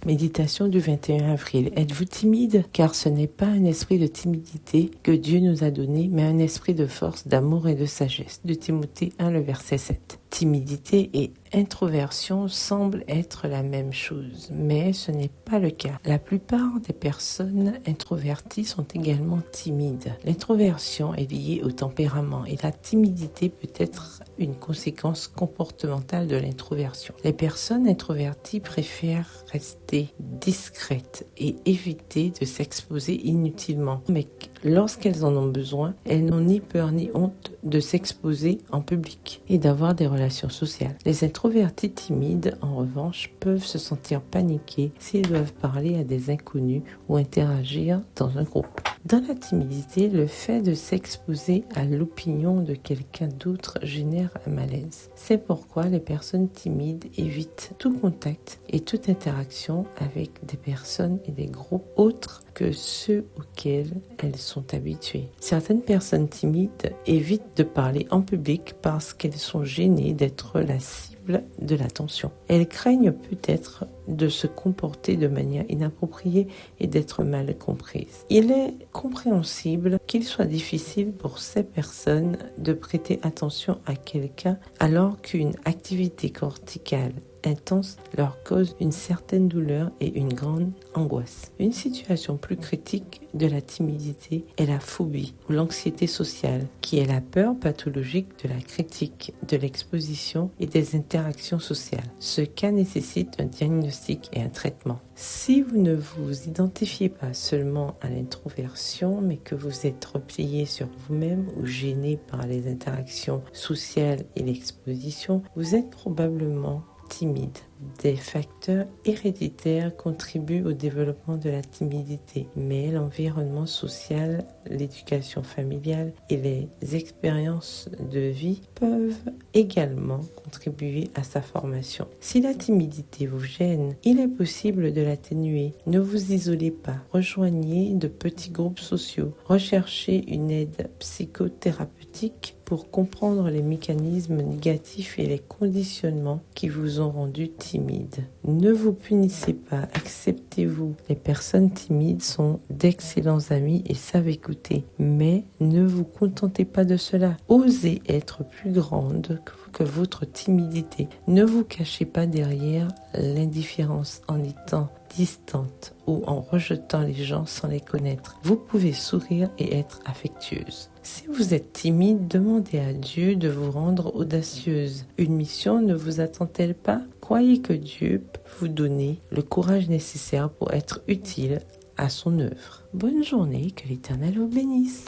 Méditation du 21 avril. Êtes-vous timide? Car ce n'est pas un esprit de timidité que Dieu nous a donné, mais un esprit de force, d'amour et de sagesse. De Timothée 1, le verset 7. Timidité et introversion semblent être la même chose, mais ce n'est pas le cas. La plupart des personnes introverties sont également timides. L'introversion est liée au tempérament et la timidité peut être une conséquence comportementale de l'introversion. Les personnes introverties préfèrent rester discrètes et éviter de s'exposer inutilement. Mais lorsqu'elles en ont besoin, elles n'ont ni peur ni honte de s'exposer en public et d'avoir des relations sociales. Les introvertis timides, en revanche, peuvent se sentir paniqués s'ils doivent parler à des inconnus ou interagir dans un groupe. Dans la timidité, le fait de s'exposer à l'opinion de quelqu'un d'autre génère un malaise. C'est pourquoi les personnes timides évitent tout contact et toute interaction avec des personnes et des groupes autres que ceux auxquels elles sont habituées. Certaines personnes timides évitent de parler en public parce qu'elles sont gênées d'être la cible de l'attention. Elles craignent peut-être de se comporter de manière inappropriée et d'être mal comprises. Il est compréhensible qu'il soit difficile pour ces personnes de prêter attention à quelqu'un alors qu'une activité corticale intense leur cause une certaine douleur et une grande angoisse. Une situation plus critique de la timidité est la phobie ou l'anxiété sociale, qui est la peur pathologique de la critique, de l'exposition et des interactions sociales. Ce cas nécessite un diagnostic et un traitement. Si vous ne vous identifiez pas seulement à l'introversion, mais que vous êtes replié sur vous-même ou gêné par les interactions sociales et l'exposition, vous êtes probablement timide. Des facteurs héréditaires contribuent au développement de la timidité, mais l'environnement social, l'éducation familiale et les expériences de vie peuvent également contribuer à sa formation. Si la timidité vous gêne, il est possible de l'atténuer. Ne vous isolez pas. Rejoignez de petits groupes sociaux. Recherchez une aide psychothérapeutique pour comprendre les mécanismes négatifs et les conditionnements qui vous ont rendu timide. Ne vous punissez pas, acceptez-vous. Les personnes timides sont d'excellents amis et savent écouter, mais ne vous contentez pas de cela. Osez être plus grande que votre timidité. Ne vous cachez pas derrière l'indifférence en étant distante ou en rejetant les gens sans les connaître. Vous pouvez sourire et être affectueuse. Si vous êtes timide, demandez à Dieu de vous rendre audacieuse. Une mission ne vous attend-elle pas? Croyez que Dieu peut vous donner le courage nécessaire pour être utile à son œuvre. Bonne journée, que l'Éternel vous bénisse.